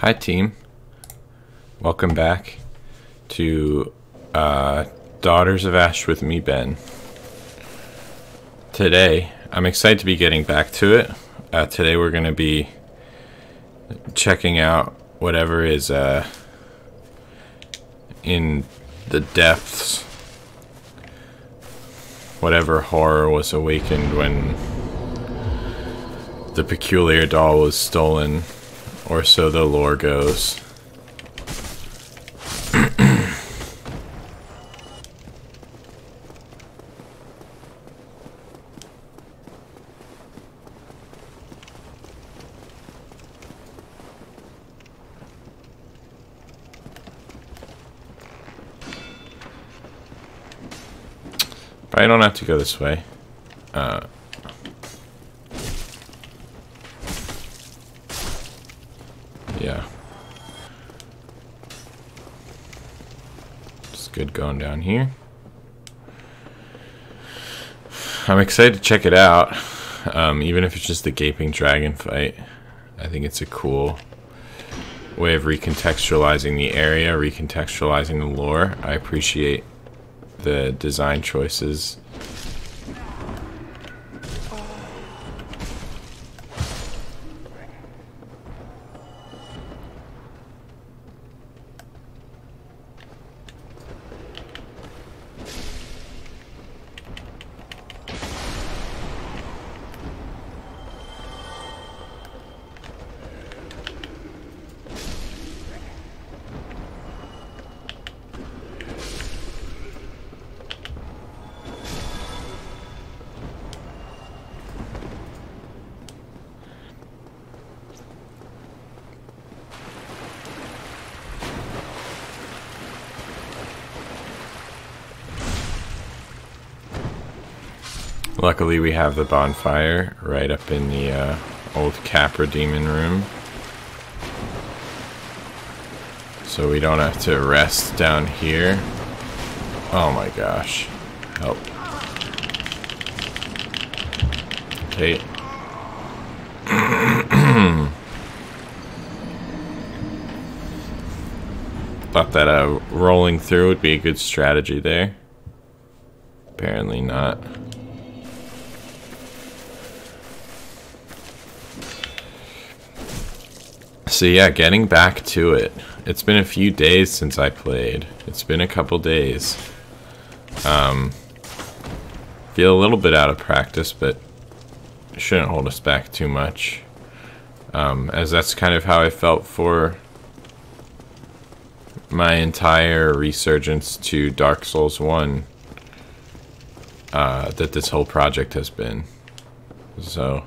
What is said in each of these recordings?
Hi team, welcome back to Daughters of Ash with me, Ben. Today, I'm excited to be getting back to it. Today we're going to be checking out whatever is in the depths, whatever horror was awakened when the peculiar doll was stolen, or so the lore goes. But I don't have to go this way. Yeah. It's good going down here. I'm excited to check it out. Even if it's just a gaping dragon fight. I think it's a cool way of recontextualizing the area, recontextualizing the lore. I appreciate the design choices. Luckily we have the bonfire right up in the old Capra demon room, so we don't have to rest down here. Oh my gosh, help. Okay. Thought that rolling through would be a good strategy there. Apparently not. So yeah, getting back to it. It's been a few days since I played. It's been a couple days. Feel a little bit out of practice, but it shouldn't hold us back too much. As that's kind of how I felt for my entire resurgence to Dark Souls 1 that this whole project has been. So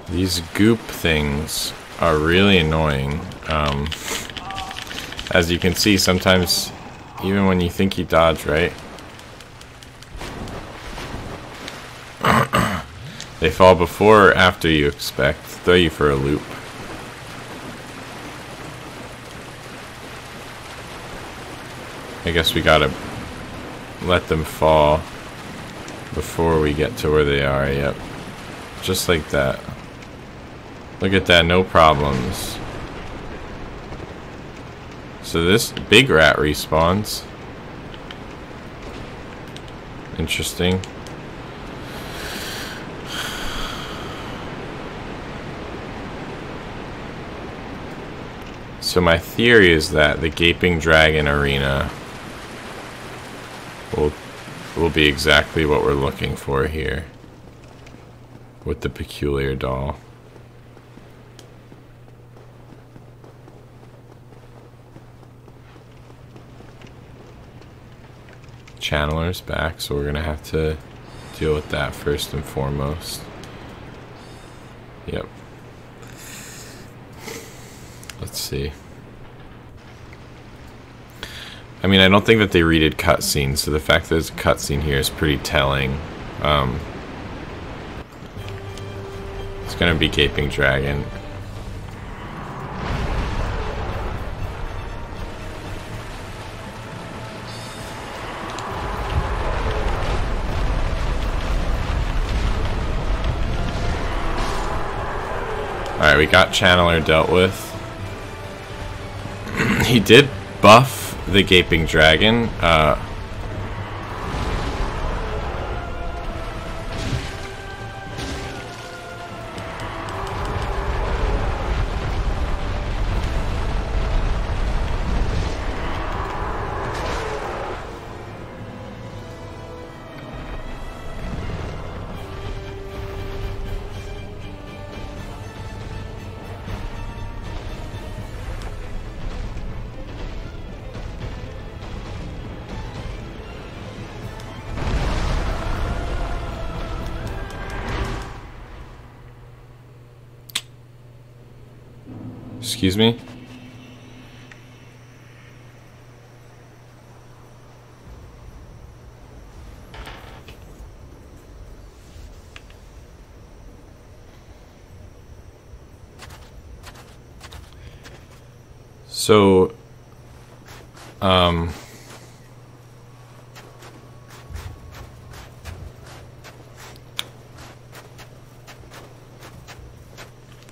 these goop things are really annoying. As you can see, sometimes even when you think you dodge right, they fall before or after you expect, throw you for a loop. I guess we gotta let them fall before we get to where they are. Yep, just like that. Look at that, no problems. So this big rat respawns. Interesting. So my theory is that the Gaping Dragon Arena will be exactly what we're looking for here with the peculiar doll. Channeler's back, so we're gonna have to deal with that first and foremost. Yep. Let's see. I mean, I don't think that they redid cutscenes, so the fact that there's a cutscene here is pretty telling. It's gonna be Gaping Dragon. Alright, we got Channeler dealt with. He did buff the Gaping Dragon. Excuse me? So,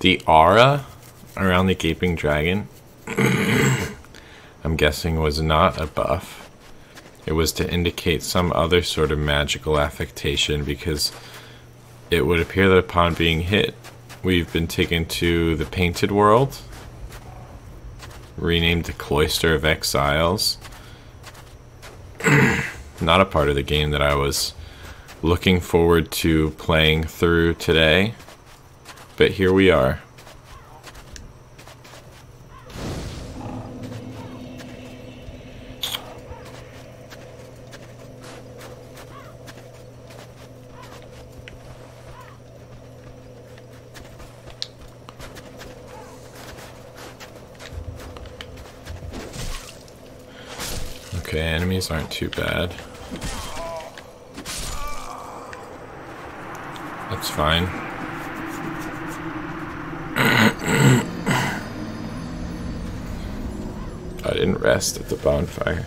the aura around the Gaping Dragon, I'm guessing, was not a buff. It was to indicate some other sort of magical affectation, because it would appear that upon being hit, we've been taken to the Painted World, renamed the Cloister of Exiles. Not a part of the game that I was looking forward to playing through today, but here we are. Okay, enemies aren't too bad. That's fine. I didn't rest at the bonfire.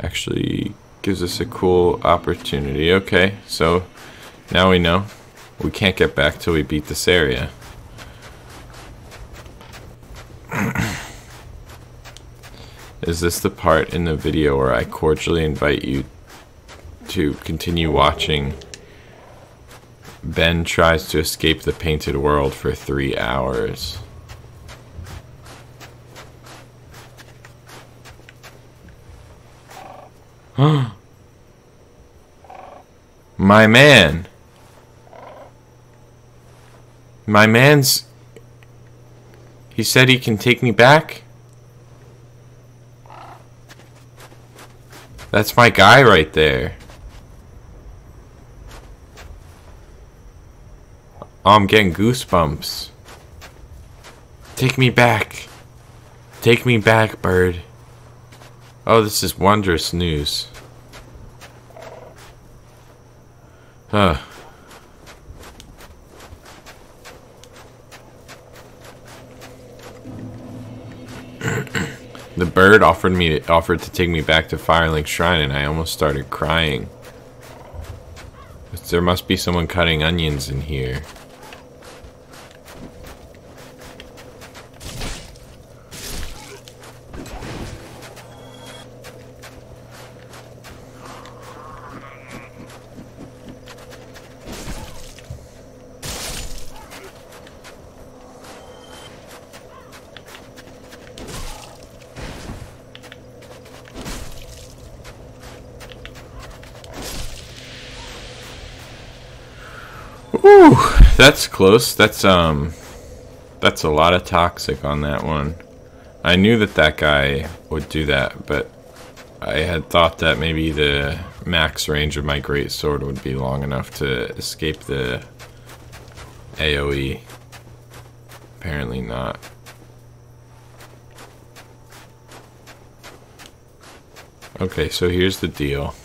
Actually gives us a cool opportunity. Okay, so now we know. We can't get back till we beat this area. Is this the part in the video where I cordially invite you to continue watching Ben tries to escape the Painted World for 3 hours? My man! My man's... He said he can take me back? That's my guy right there. Oh, I'm getting goosebumps. Take me back. Take me back, bird. Oh, this is wondrous news. Huh. The bird offered to take me back to Firelink Shrine, and I almost started crying. There must be someone cutting onions in here. Ooh, that's close. That's a lot of toxic on that one. I knew that that guy would do that, but I had thought that maybe the max range of my greatsword would be long enough to escape the AoE. Apparently not. Okay, so here's the deal.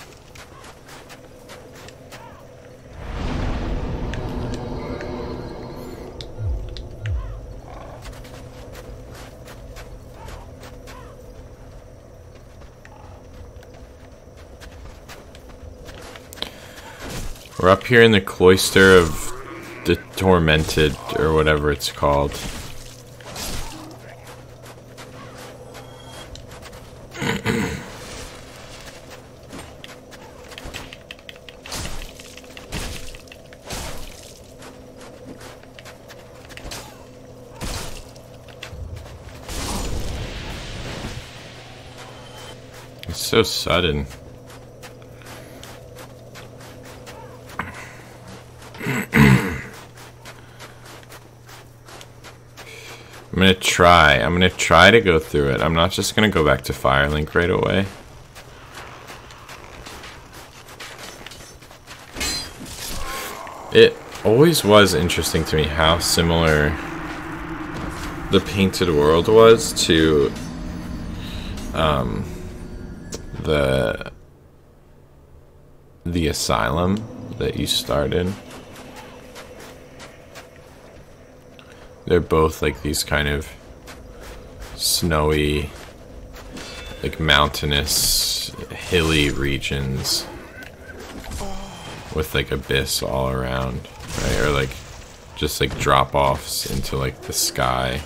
We're up here in the Cloister of the Tormented, or whatever it's called. It's so sudden. I'm gonna try to go through it. I'm not just gonna go back to Firelink right away. It always was interesting to me how similar the Painted World was to the Asylum that you started. They're both like these kind of snowy, like mountainous, hilly regions with like abyss all around, right? Or like just like drop-offs into like the sky.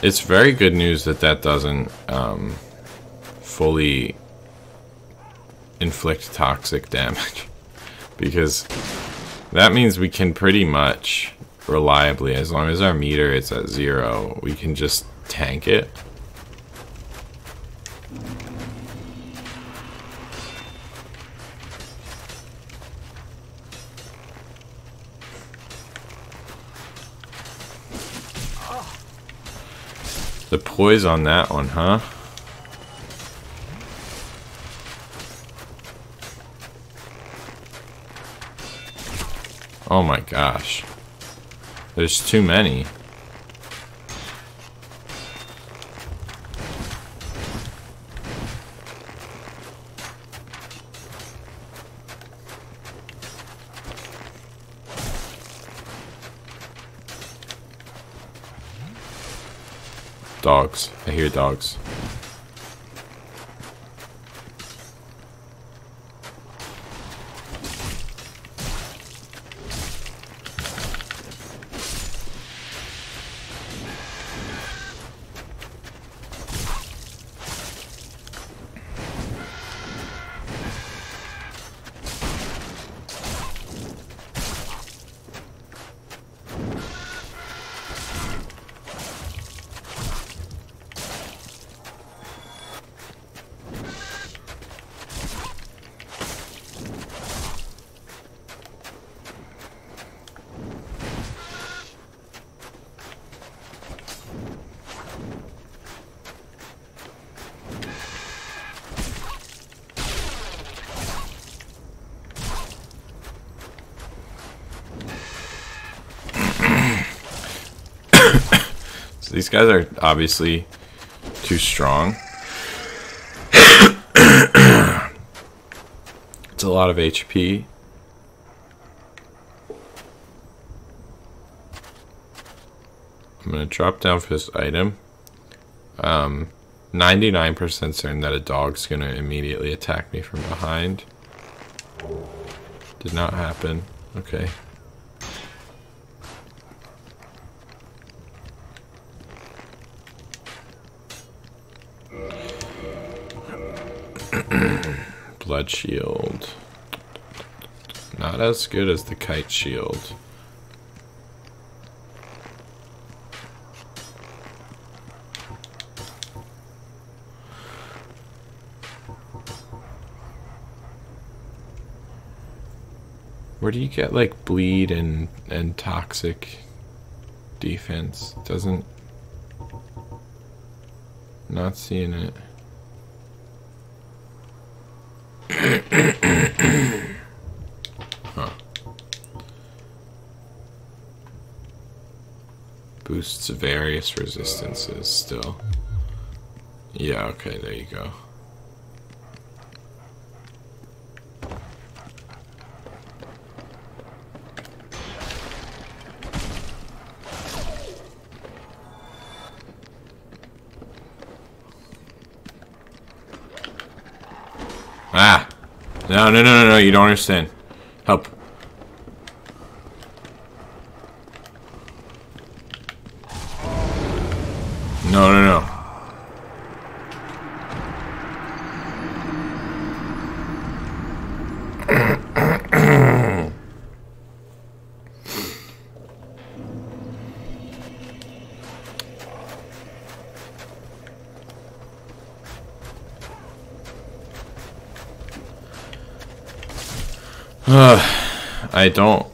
It's very good news that that doesn't fully inflict toxic damage, because that means we can pretty much reliably, as long as our meter is at 0, we can just tank it. The poise on that one, huh? Oh my gosh. There's too many. Dogs. I hear dogs. So these guys are obviously too strong. It's a lot of HP. I'm gonna drop down for this item. 99% certain that a dog's gonna immediately attack me from behind. Did not happen. Okay. Blood shield. Not as good as the kite shield. Where do you get like bleed and toxic defense? Doesn't, not seeing it. Huh. Boosts various resistances still. Yeah, okay, there you go. Ah! No, no, no, no, no, you don't understand. Help. No, no, no. I don't.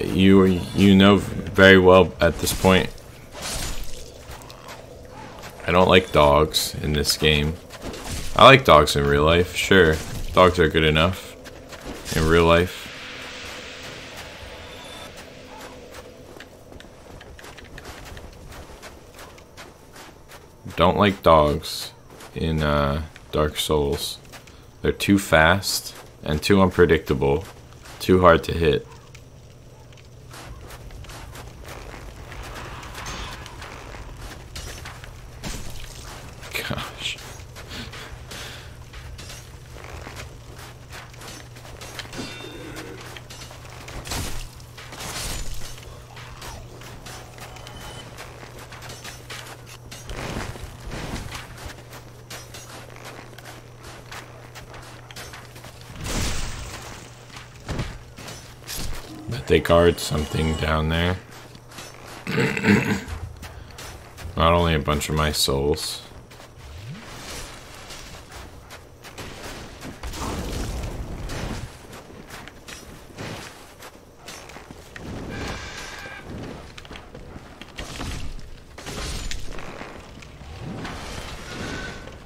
You know very well at this point. I don't like dogs in this game. I like dogs in real life, sure. Dogs are good enough in real life. Don't like dogs in Dark Souls. They're too fast and too unpredictable. Too hard to hit. Gosh. But they guard something down there. Not only a bunch of my souls.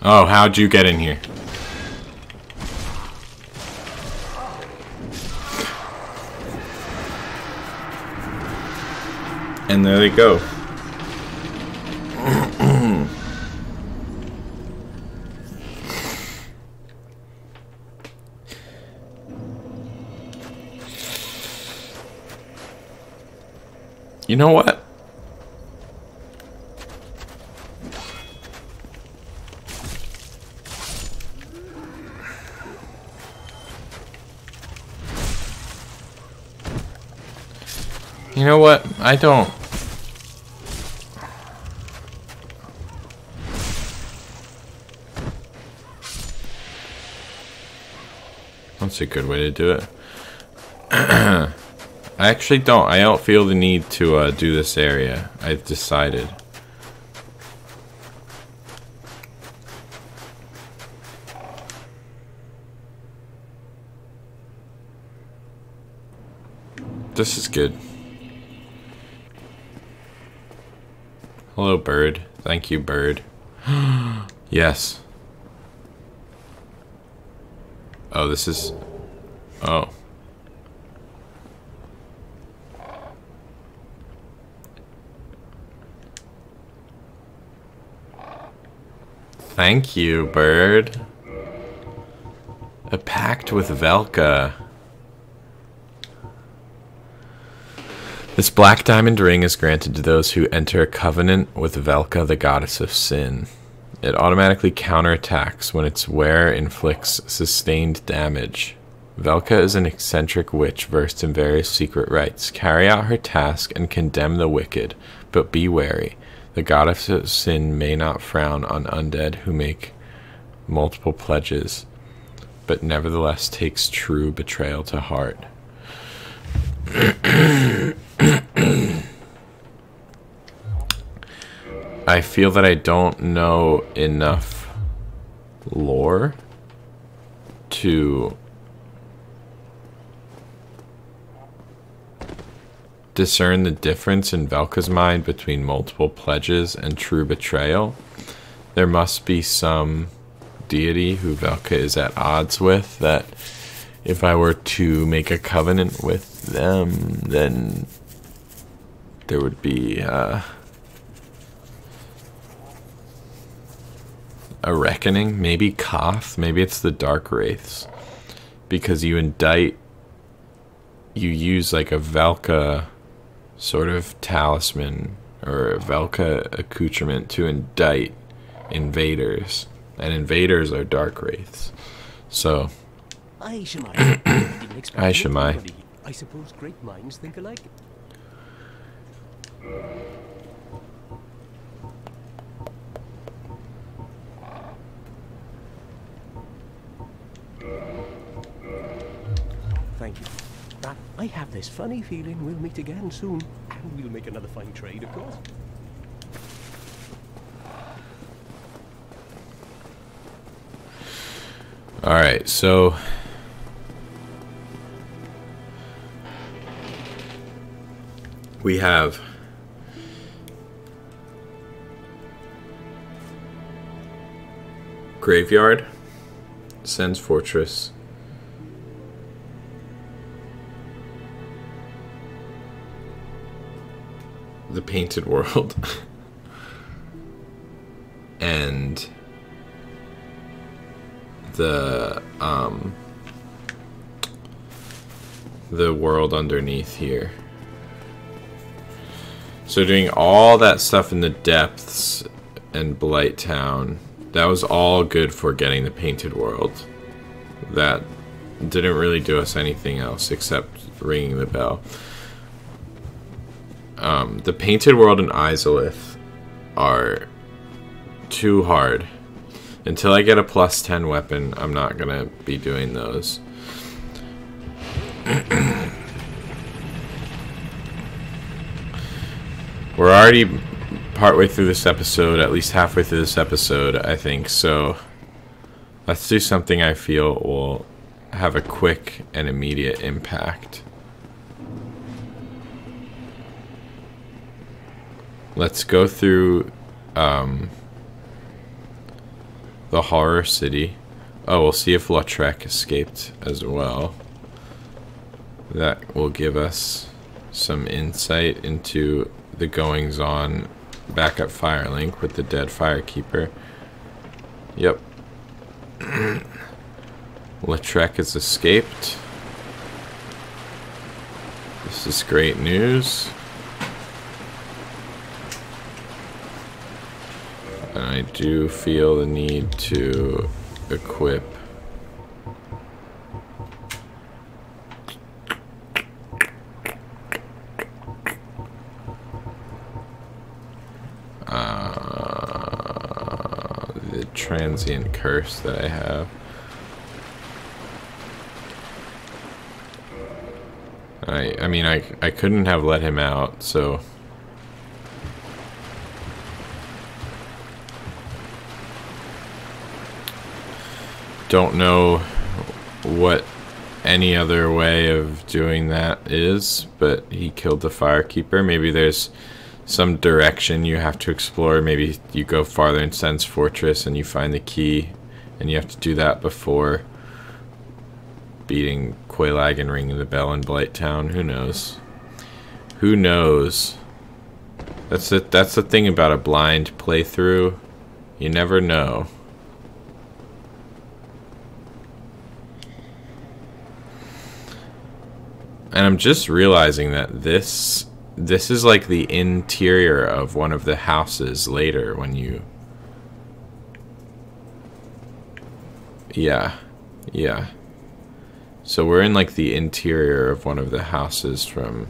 Oh, how'd you get in here? And there they go. You know what? You know what? I don't. That's a good way to do it. I actually don't. I don't feel the need to do this area. I've decided. This is good. Hello, bird. Thank you, bird. Yes. Oh, this is... Oh. Thank you, bird. A pact with Velka. This black diamond ring is granted to those who enter a covenant with Velka, the goddess of sin. It automatically counterattacks when its wearer inflicts sustained damage. Velka is an eccentric witch versed in various secret rites. Carry out her task and condemn the wicked, but be wary. The goddess of sin may not frown on undead who make multiple pledges, but nevertheless takes true betrayal to heart. I feel that I don't know enough lore to discern the difference in Velka's mind between multiple pledges and true betrayal. There must be some deity who Velka is at odds with, that if I were to make a covenant with them, then there would be a reckoning. Maybe Koth, maybe it's the Dark Wraiths, because you use like a Velka sort of talisman or a Velka accoutrement to indict invaders, and invaders are Dark Wraiths. So Aye, Shemai. I didn't expect Aye, you Shemai. already. I suppose great minds think alike. Thank you. I have this funny feeling we'll meet again soon, and we'll make another fine trade, of course. alright, so we have Graveyard, Sen's Fortress, the Painted World, and the world underneath here. So doing all that stuff in the depths and Blighttown, that was all good for getting the Painted World. That didn't really do us anything else except ringing the bell. The Painted World and Izalith are too hard. Until I get a +10 weapon, I'm not gonna be doing those. We're already partway through this episode, at least halfway through this episode, I think, so let's do something I feel will have a quick and immediate impact. Let's go through the Horror City. Oh, we'll see if Lautrec escaped as well. That will give us some insight into the goings-on back at Firelink with the dead Firekeeper. Yep. Lautrec has escaped. This is great news. And I do feel the need to equip the transient curse that I have. I mean, I couldn't have let him out, so don't know what any other way of doing that is, but he killed the Firekeeper. Maybe there's some direction you have to explore. Maybe you go farther in Sen's Fortress and you find the key, and you have to do that before beating Quelaag and ringing the bell in Blighttown. Who knows? Who knows? That's the thing about a blind playthrough. You never know. And I'm just realizing that this is like the interior of one of the houses later when you... Yeah. So we're in like the interior of one of the houses from...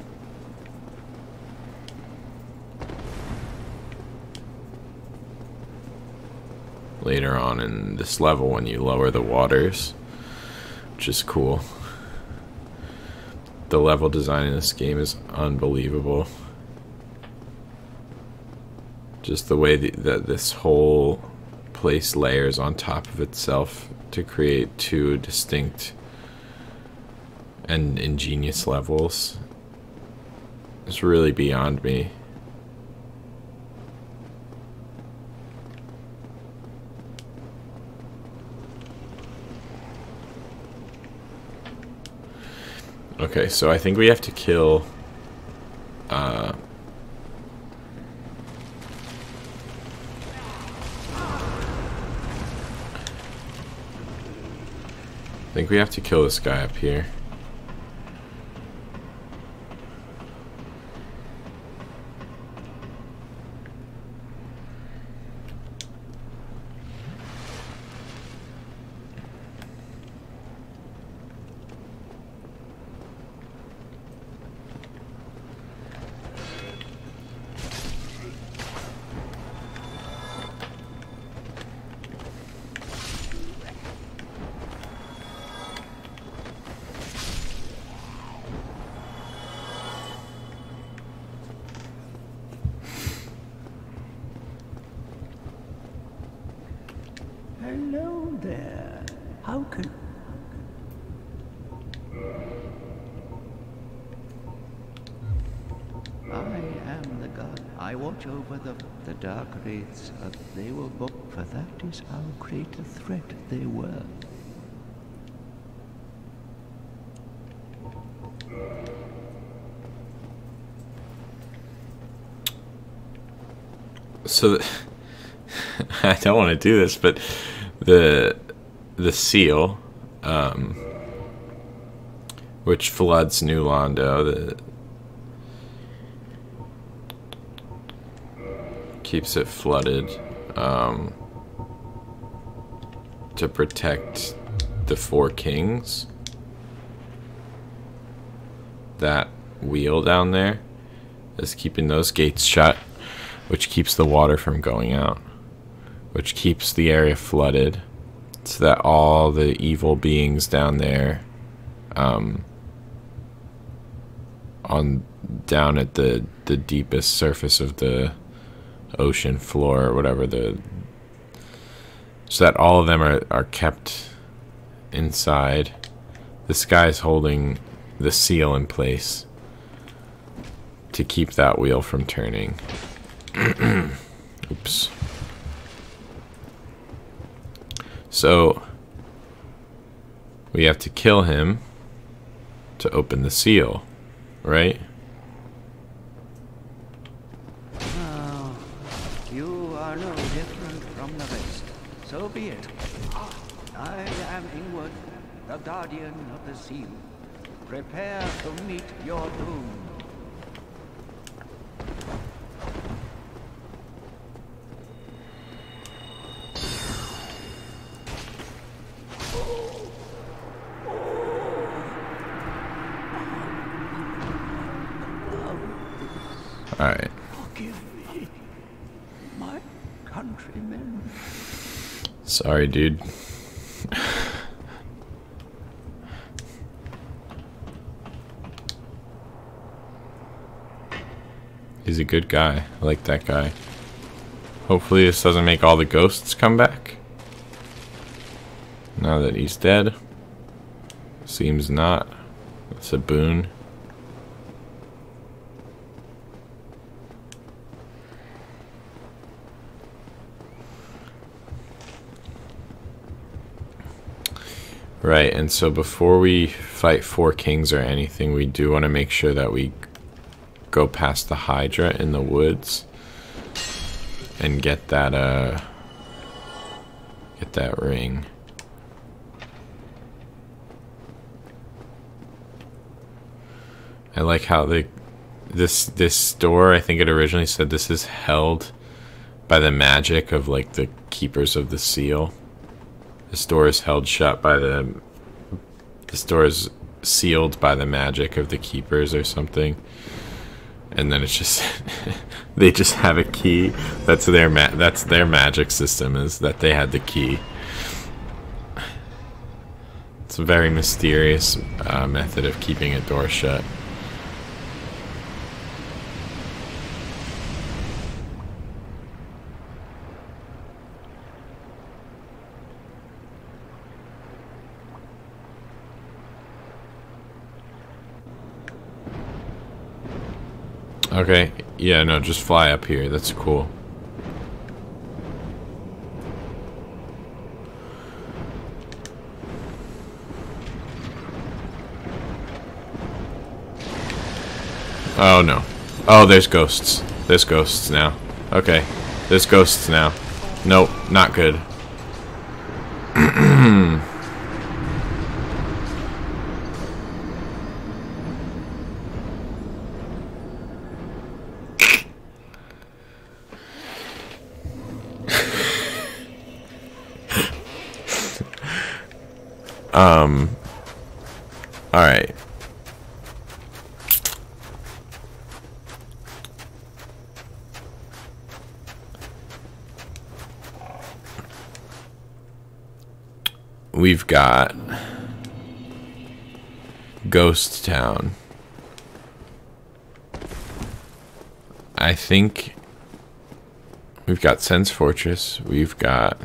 later on in this level when you lower the waters, which is cool. The level design in this game is unbelievable. Just the way that this whole place layers on top of itself to create two distinct and ingenious levels It's really beyond me. Okay, so I think we have to kill I think we have to kill this guy up here. Hello there. How can... I am the god. I watch over the dark wraiths. They were book, for that is how great a threat they were. So I don't want to do this, but the seal, which floods New Londo, keeps it flooded to protect the Four Kings. That wheel down there is keeping those gates shut, which keeps the water from going out, which keeps the area flooded, so that all the evil beings down there, down at the deepest surface of the ocean floor or whatever, so that all of them are kept inside. This guy's holding the seal in place to keep that wheel from turning. Oops. So we have to kill him to open the seal, right? Oh, you are no different from the rest. So be it. I am Ingward, the guardian of the seal. Prepare to meet your doom. Alright. Forgive me, my countrymen. Sorry, dude. He's a good guy. I like that guy. Hopefully this doesn't make all the ghosts come back. Now that he's dead. Seems not. It's a boon. Right, and so before we fight Four Kings or anything, we do want to make sure that we go past the Hydra in the woods and get that ring. I like how this door, I think it originally said this is held by the magic of like the keepers of the seal. This door is held shut by this door is sealed by the magic of the keepers or something. And then it's just they just have a key. That's their magic system, is that they had the key. It's a very mysterious method of keeping a door shut. Okay, yeah, no, just fly up here. That's cool. Oh no. Oh, there's ghosts. There's ghosts now. Okay. There's ghosts now. Nope, not good. Alright. We've got Ghost Town. I think we've got Sen's Fortress. We've got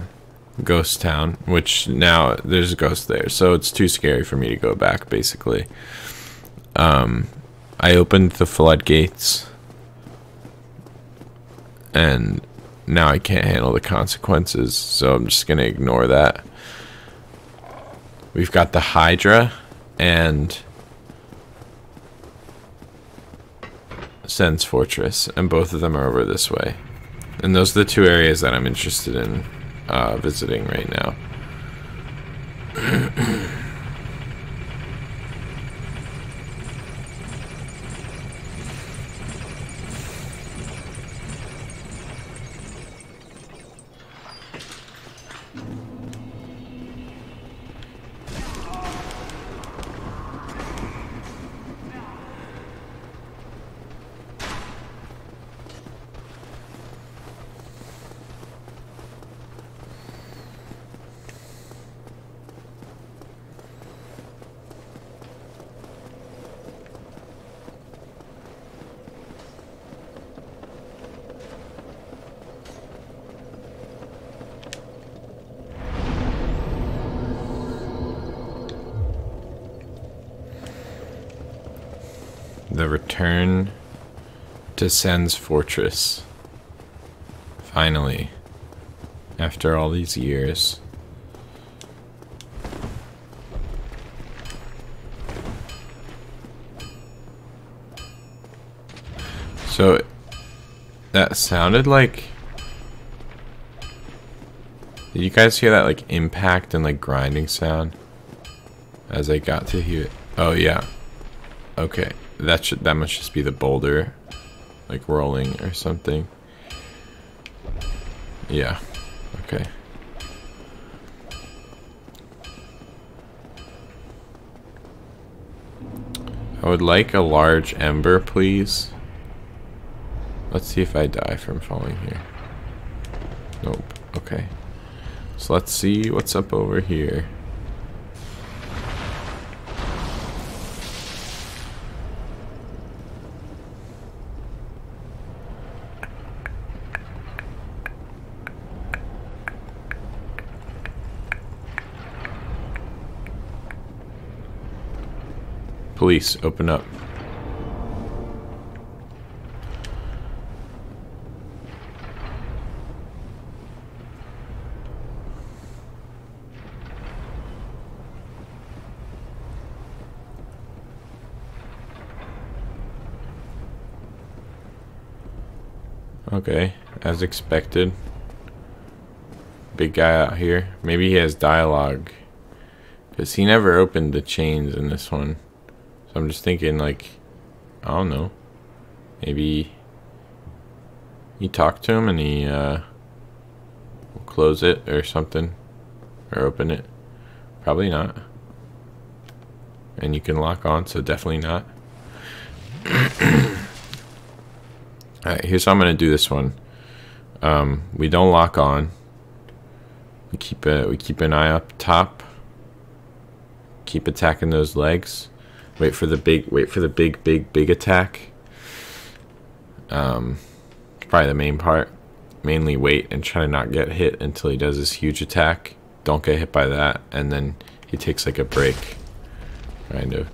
Ghost Town, which now there's a ghost there, so it's too scary for me to go back, basically. I opened the floodgates, and now I can't handle the consequences, so I'm just gonna ignore that. We've got the Hydra and Sen's Fortress, and both of them are over this way. And those are the two areas that I'm interested in visiting right now. The return to Sen's Fortress. Finally. After all these years. So, that sounded like... Did you guys hear that, like, impact and, like, grinding sound? As I got to hear it. Oh, yeah. Okay. That must just be the boulder, like, rolling or something. Yeah. Okay. I would like a large ember, please. Let's see if I die from falling here. Nope. Okay. So let's see what's up over here. Police, open up. Okay, as expected. Big guy out here. Maybe he has dialogue, because he never opened the chains in this one. So I'm just thinking, like, I don't know. Maybe you talk to him and he will close it or something. Or open it. Probably not. And you can lock on, so definitely not. Alright, here's how I'm going to do this one. We don't lock on. We keep an eye up top. Keep attacking those legs. Wait for the big attack. Probably the main part. Mainly wait and try to not get hit until he does this huge attack. Don't get hit by that, and then he takes like a break. Kind of.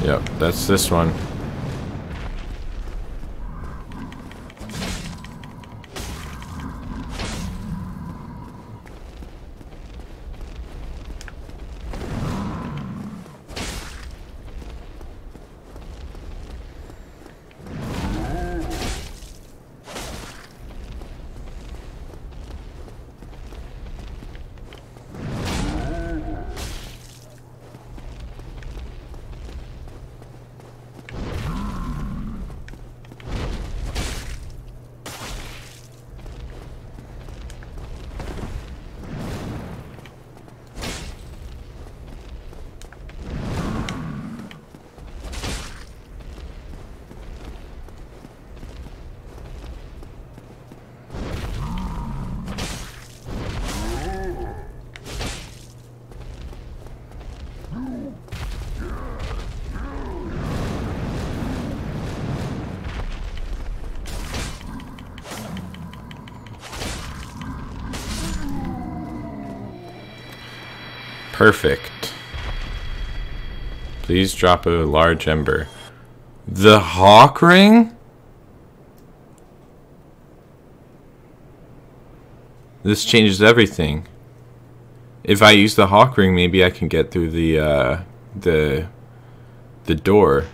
Yep, that's this one. Perfect. Please drop a large ember. The Hawk Ring? This changes everything. If I use the Hawk Ring, maybe I can get through the door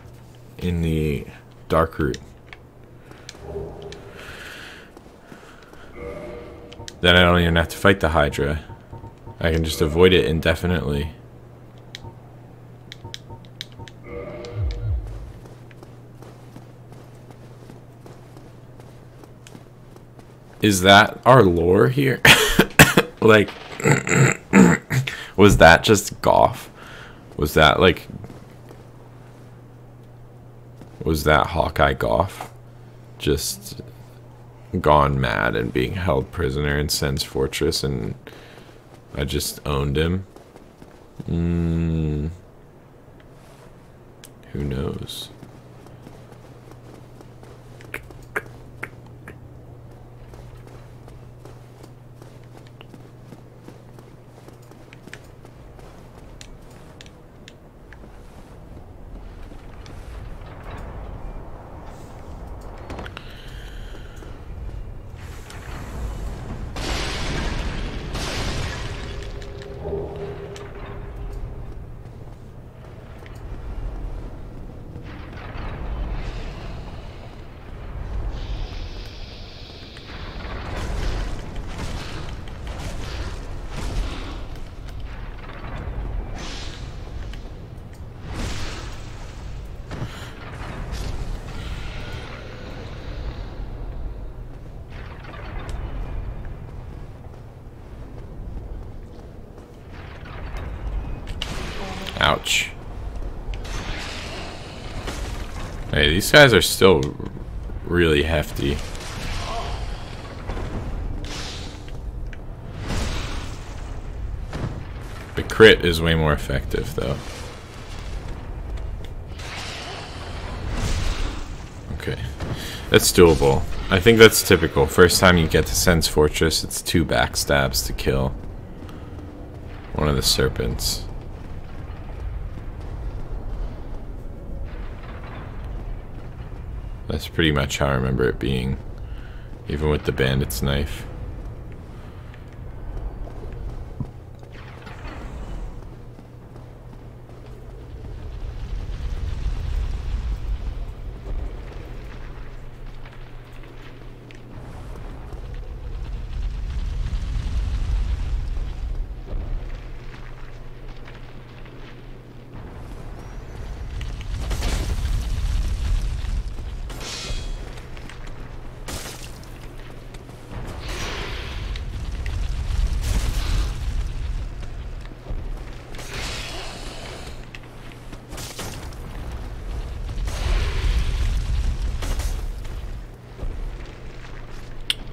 in the dark route. Then I don't even have to fight the Hydra. I can just avoid it indefinitely. Is that our lore here? Like, was that just Goff? Was that like... Was that Hawkeye Goff just gone mad and being held prisoner in Sen's Fortress and I just owned him? Who knows? Ouch. Hey, these guys are still really hefty. The crit is way more effective, though. Okay. That's doable. I think that's typical. First time you get to Sen's Fortress, it's 2 backstabs to kill one of the serpents. That's pretty much how I remember it being, even with the bandit's knife.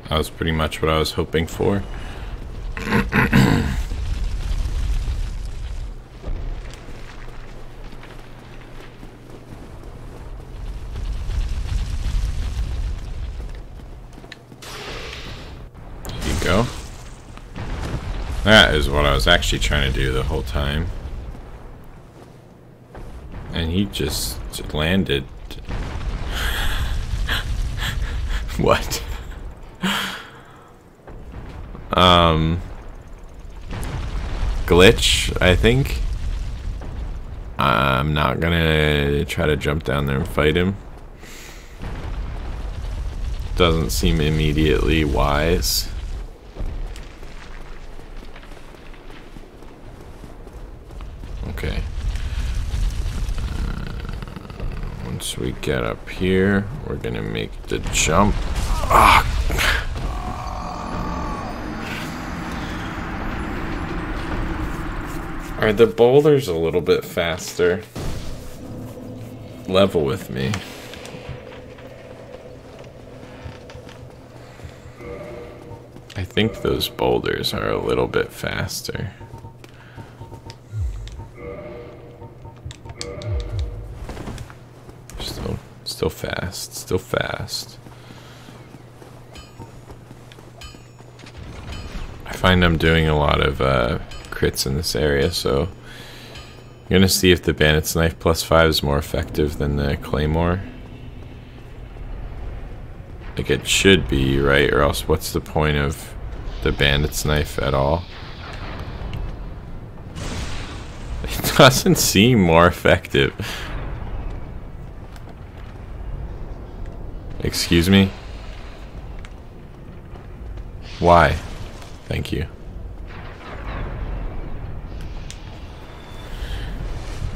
That was pretty much what I was hoping for. There you go. That is what I was actually trying to do the whole time. And he just landed. What? Glitch, I think. I'm not gonna try to jump down there and fight him. Doesn't seem immediately wise. Okay. Once we get up here, we're gonna make the jump. Ah! Are the boulders a little bit faster? Level with me. I think those boulders are a little bit faster. Still fast, still fast. I find I'm doing a lot of crits in this area, so I'm gonna see if the Bandit's Knife +5 is more effective than the Claymore. Like it should be, right? Or else what's the point of the Bandit's Knife at all? It doesn't seem more effective. Excuse me? Why? Thank you.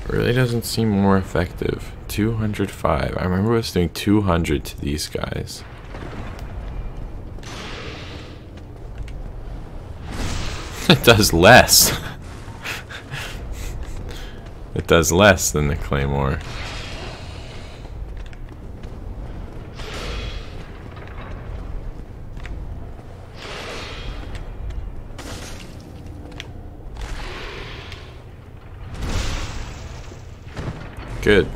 Really doesn't seem more effective. 205. I remember I was doing 200 to these guys. It does less. It does less than the Claymore. Good.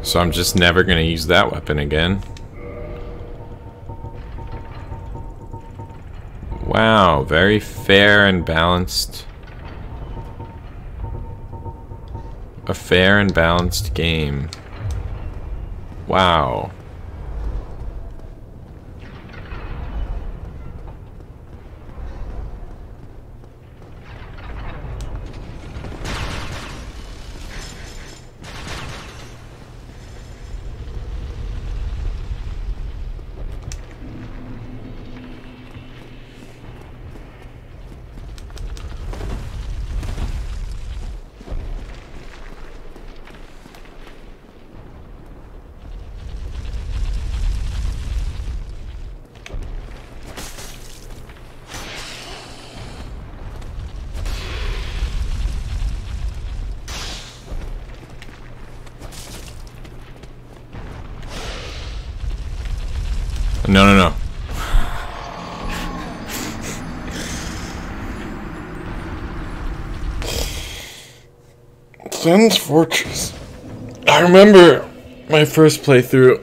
So I'm just never gonna use that weapon again. Wow, very fair and balanced. A fair and balanced game. Wow. No, no, no. Sen's Fortress. I remember my first playthrough.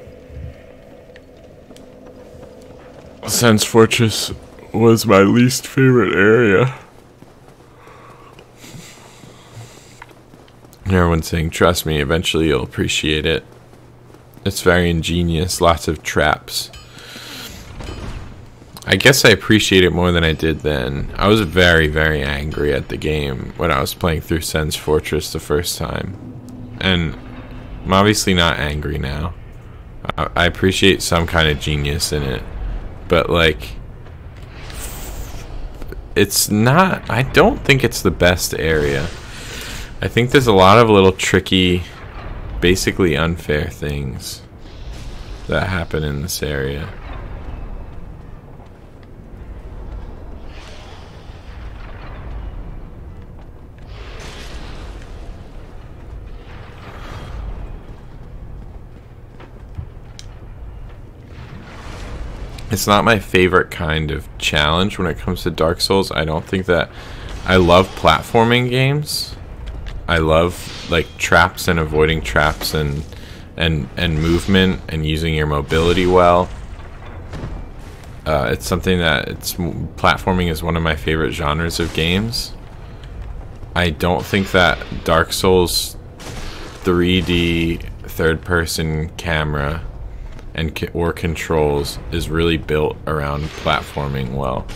Sen's Fortress was my least favorite area. And everyone's saying, trust me, eventually you'll appreciate it. It's very ingenious, lots of traps. I guess I appreciate it more than I did then. I was very, very angry at the game when I was playing through Sen's Fortress the first time. And I'm obviously not angry now. I appreciate some kind of genius in it. But, like, it's not... I don't think it's the best area. I think there's a lot of little tricky, basically unfair things that happen in this area. It's not my favorite kind of challenge when it comes to Dark Souls. I don't think that... I love platforming games. I love like traps and avoiding traps and movement and using your mobility well. It's something that platforming is one of my favorite genres of games. I don't think that Dark Souls 3D third-person camera and or controls is really built around platforming well.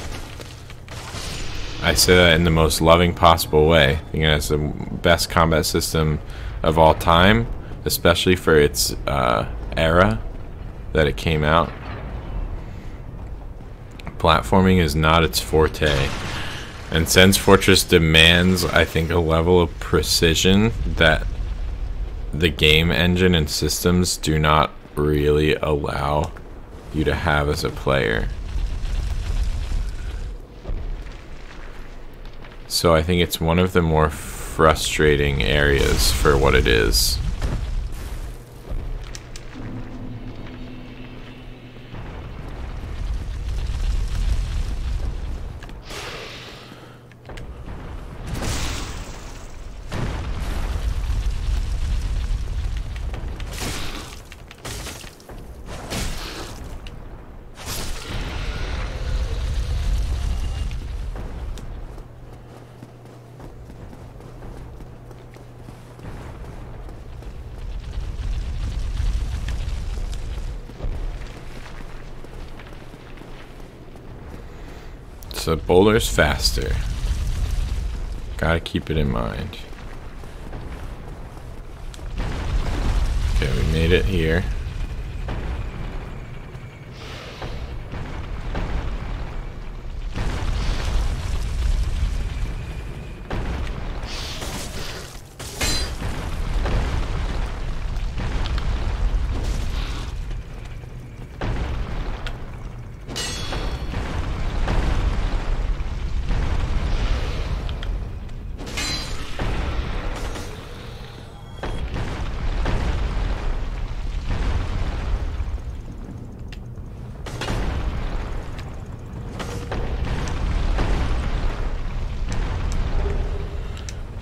I say that in the most loving possible way. I think it has the best combat system of all time, especially for its era that it came out. Platforming is not its forte, and Sen's Fortress demands, I think, a level of precision that the game engine and systems do not really allow you to have as a player. So I think it's one of the more frustrating areas for what it is. So boulder's faster. Gotta keep it in mind. Okay, we made it here.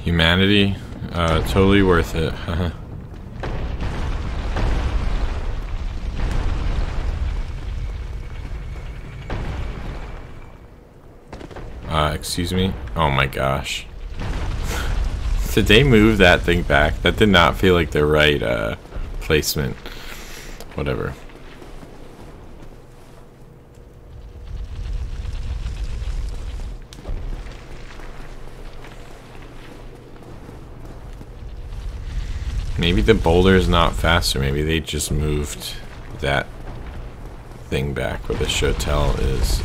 Humanity, totally worth it. Excuse me? Oh my gosh. Did they move that thing back? That did not feel like the right placement. Whatever. Maybe the boulder is not faster. Maybe they just moved that thing back where the Shotel is.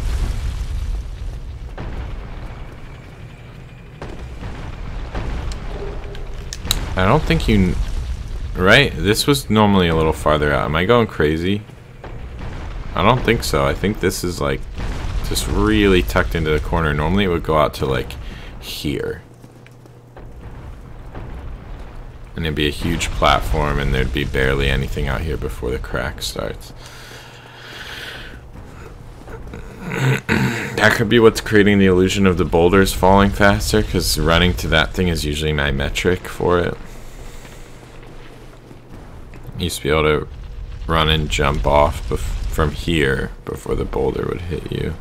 I don't think you... Right? This was normally a little farther out. Am I going crazy? I don't think so. I think this is like just really tucked into the corner. Normally it would go out to like here. And it'd be a huge platform and there'd be barely anything out here before the crack starts. That could be what's creating the illusion of the boulders falling faster, because running to that thing is usually my metric for it. You used to be able to run and jump off from here before the boulder would hit you.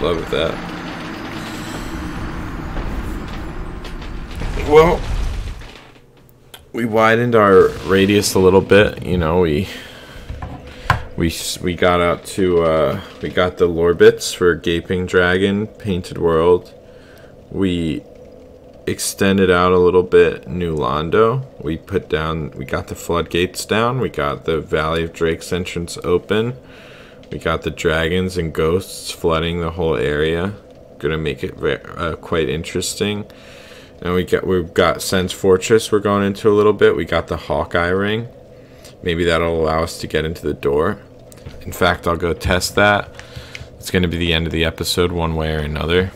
Love that. Well, we widened our radius a little bit. You know, we got out to we got the lore bits for Gaping Dragon, Painted World. We extended out a little bit New Londo. We got the floodgates down. We got the Valley of Drakes entrance open. We got the dragons and ghosts flooding the whole area. Gonna make it quite interesting. And we've got Sen's Fortress we're going into a little bit. We got the Hawkeye ring. Maybe that'll allow us to get into the door. In fact, I'll go test that. It's going to be the end of the episode one way or another.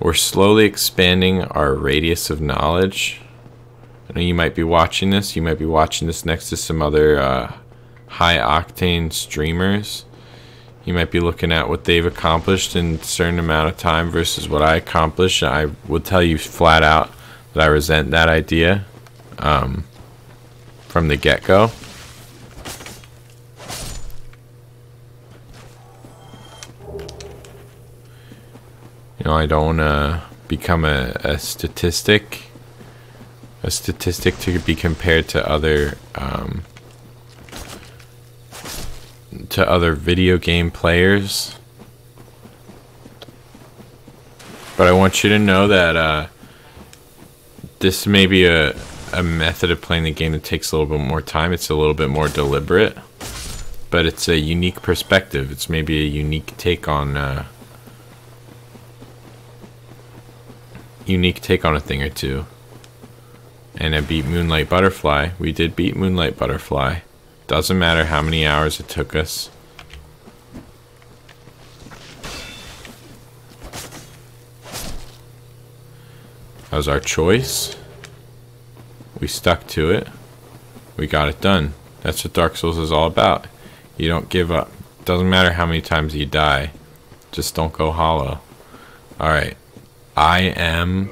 We're slowly expanding our radius of knowledge. I know you might be watching this. You might be watching this next to some other high-octane streamers. You might be looking at what they've accomplished in a certain amount of time versus what I accomplished. I will tell you flat out that I resent that idea from the get-go. I don't become a statistic to be compared to other video game players. But I want you to know that this may be a method of playing the game that takes a little bit more time. It's a little bit more deliberate, but it's a unique perspective. It's maybe a unique take on a thing or two. And I beat Moonlight Butterfly. We did beat Moonlight Butterfly. Doesn't matter how many hours it took us. That was our choice. We stuck to it. We got it done. That's what Dark Souls is all about. You don't give up. Doesn't matter how many times you die. Just don't go hollow. Alright. I am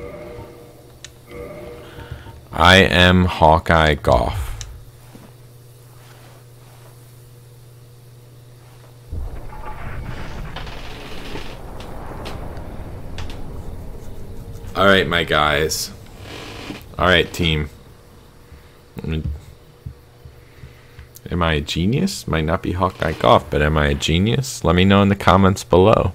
Hawkeye Goff. Alright, my guys. Alright, team. Am I a genius? Might not be Hawkeye Goff, but am I a genius? Let me know in the comments below.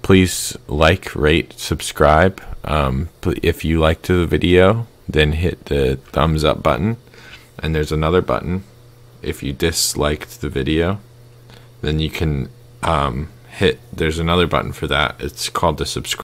Please like, rate, subscribe. If you liked the video, then hit the thumbs up button. And there's another button. If you disliked the video, then you can there's another button for that. It's called the subscribe.